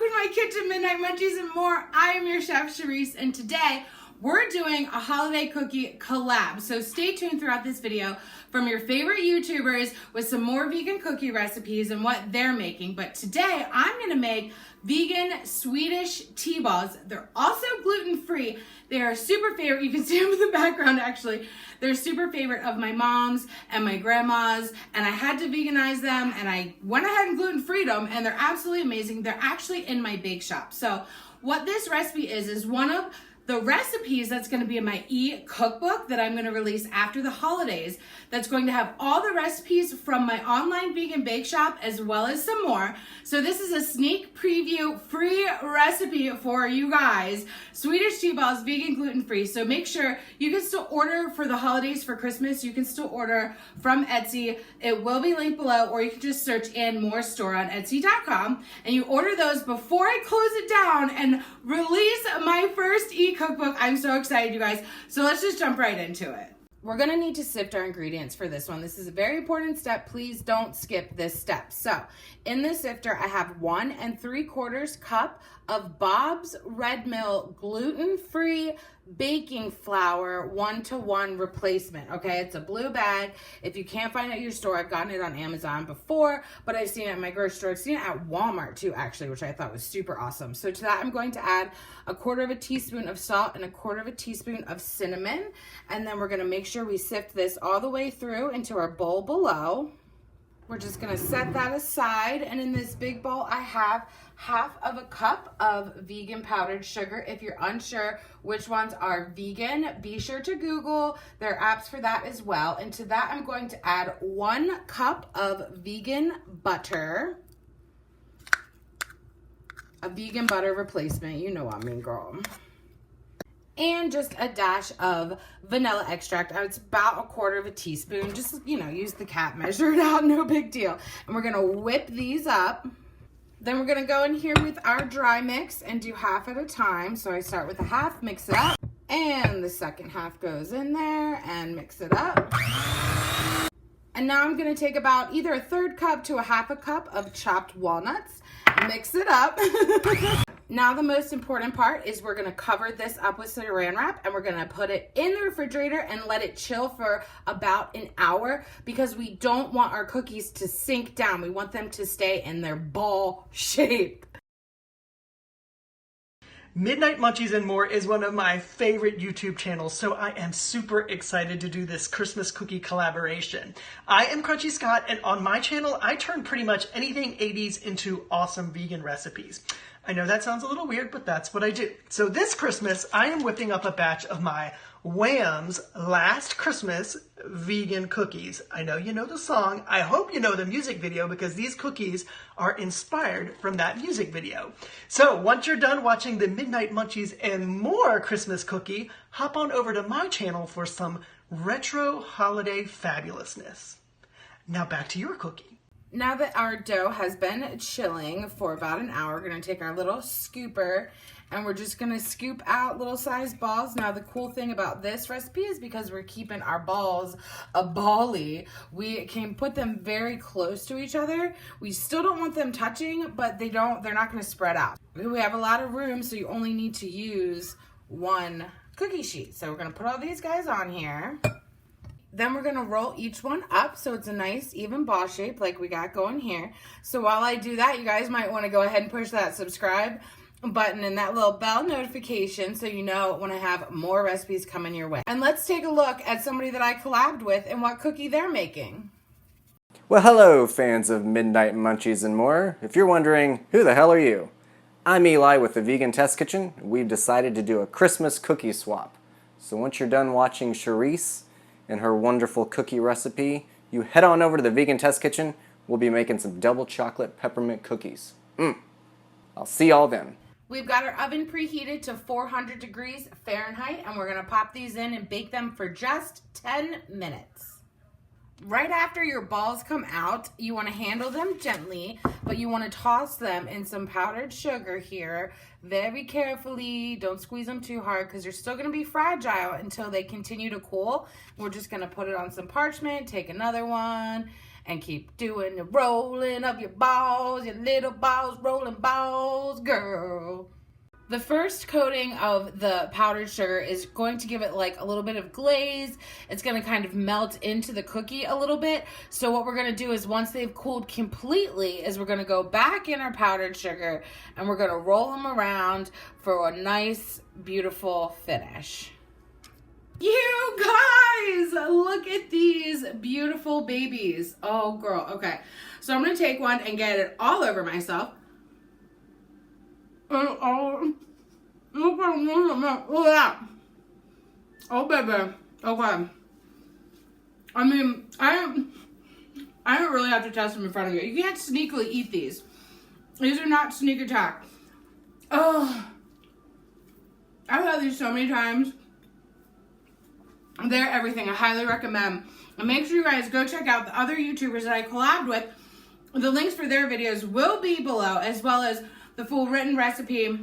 welcome to my kitchen, Midnight Munchies and more. I am your chef, Charisse, and today we're doing a holiday cookie collab. So stay tuned throughout this video from your favorite YouTubers with some more vegan cookie recipes and what they're making. But today I'm gonna make vegan Swedish tea balls. They're also gluten-free. They are a super favorite. You can see them in the background actually. They're a super favorite of my mom's and my grandma's, and I had to veganize them and I went ahead and gluten-freed them, and they're absolutely amazing. They're actually in my bake shop. So what this recipe is one of the recipes that's going to be in my e-cookbook that I'm going to release after the holidays. That's going to have all the recipes from my online vegan bake shop as well as some more. So this is a sneak preview free recipe for you guys. Swedish tea balls, vegan, gluten-free. So make sure you can still order for the holidays for Christmas. You can still order from Etsy. It will be linked below, or you can just search in more store on Etsy.com and you order those before I close it down and release my first cookbook. I'm so excited, you guys. So let's just jump right into it. We're gonna need to sift our ingredients for this one. This is a very important step. Please don't skip this step. So in the sifter, I have 1 3/4 cup of Bob's Red Mill gluten-free baking flour 1-to-1 replacement. Okay, it's a blue bag. If you can't find it at your store, I've gotten it on Amazon before, but I've seen it at my grocery store. I've seen it at Walmart too, actually, which I thought was super awesome. So to that, I'm going to add 1/4 teaspoon of salt and 1/4 teaspoon of cinnamon, and then we're going to make sure we sift this all the way through into our bowl below. We're just gonna set that aside, and in this big bowl I have 1/2 cup of vegan powdered sugar. If you're unsure which ones are vegan, be sure to Google. There are apps for that as well. And to that I'm going to add 1 cup of vegan butter. A vegan butter replacement, you know what I mean, girl. And just a dash of vanilla extract. It's about 1/4 teaspoon. Just, you know, use the cap, measure it out, no big deal. And we're gonna whip these up. Then we're gonna go in here with our dry mix and do half at a time. So I start with a half, mix it up, and the second half goes in there and mix it up. And now I'm gonna take about either 1/3 cup to 1/2 cup of chopped walnuts, mix it up. Now the most important part is we're gonna cover this up with saran wrap and we're gonna put it in the refrigerator and let it chill for about an hour, because we don't want our cookies to sink down. We want them to stay in their ball shape. Midnight Munchies and More is one of my favorite YouTube channels, so I am super excited to do this Christmas cookie collaboration. I am Crunchy Scott, and on my channel, I turn pretty much anything 80s into awesome vegan recipes. I know that sounds a little weird, but that's what I do. So this Christmas, I am whipping up a batch of my Wham's Last Christmas vegan cookies. I know you know the song. I hope you know the music video, because these cookies are inspired from that music video. So once you're done watching the Midnight Munchies and More Christmas cookie, hop on over to my channel for some retro holiday fabulousness. Now back to your cookie. Now that our dough has been chilling for about an hour, we're gonna take our little scooper and we're just gonna scoop out little sized balls. Now the cool thing about this recipe is because we're keeping our balls a bally, we can put them very close to each other. We still don't want them touching, but they're not gonna spread out. We have a lot of room, so you only need to use 1 cookie sheet. So we're gonna put all these guys on here. Then we're gonna roll each one up so it's a nice even ball shape like we got going here. So while I do that, you guys might wanna go ahead and push that subscribe button and that little bell notification so you know when I have more recipes coming your way. And let's take a look at somebody that I collabed with and what cookie they're making. Well, hello fans of Midnight Munchies and More. If you're wondering, who the hell are you? I'm Eli with the Vegan Test Kitchen. We've decided to do a Christmas cookie swap. So once you're done watching Charisse and her wonderful cookie recipe, you head on over to the Vegan Test Kitchen. We'll be making some double chocolate peppermint cookies. I'll see y'all then. We've got our oven preheated to 400 degrees Fahrenheit, and we're gonna pop these in and bake them for just 10 minutes. Right after your balls come out, you want to handle them gently, but you want to toss them in some powdered sugar here very carefully. Don't squeeze them too hard because they're still going to be fragile until they continue to cool. We're just going to put it on some parchment, take another one, and keep doing the rolling of your balls, your little balls, rolling balls, girl. The first coating of the powdered sugar is going to give it like a little bit of glaze. It's going to kind of melt into the cookie a little bit. So what we're going to do is once they've cooled completely is we're going to go back in our powdered sugar and we're going to roll them around for a nice, beautiful finish. You guys, look at these beautiful babies. Oh, girl. Okay. So I'm going to take one and get it all over myself. Oh, baby. Okay. I mean, I don't really have to test them in front of you. You can't sneakily eat these. These are not sneak attack. Oh, I've had these so many times. They're everything. I highly recommend. And make sure you guys go check out the other YouTubers that I collabed with. The links for their videos will be below, as well as the full written recipe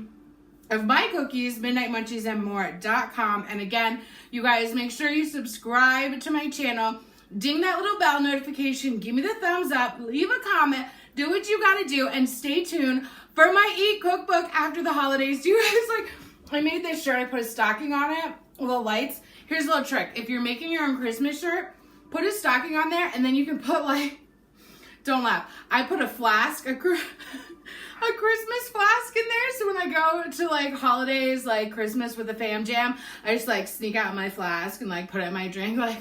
of my cookies, midnightmunchiesandmore.com. And again, you guys, make sure you subscribe to my channel, ding that little bell notification, give me the thumbs up, leave a comment, do what you gotta do, and stay tuned for my e-cookbook after the holidays. Do you guys like, I made this shirt, I put a stocking on it, little lights. Here's a little trick. If you're making your own Christmas shirt, put a stocking on there, and then you can put like, don't laugh, I put a flask, a Christmas flask in there, so when I go to like holidays, like Christmas with the fam jam, I just like sneak out my flask and like put it in my drink. Like,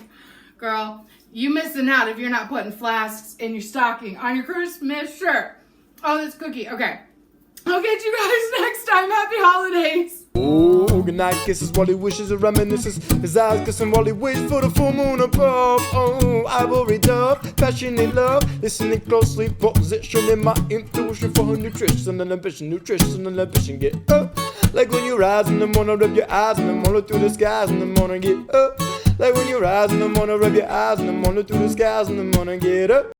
girl, you missing out if you're not putting flasks in your stocking on your Christmas shirt. Oh, this cookie. Okay, I'll get you guys next time. Happy holidays. Oh, good night kisses while he wishes and reminisces. His eyes kissing while he waits for the full moon above. Oh, I will read up, passionate love, listening closely, positioning my intuition for her nutrition and ambition, get up. Like when you rise in the morning, rub your eyes in the morning through the skies in the morning, get up. Like when you rise in the morning, rub your eyes in the morning through the skies in the morning, get up.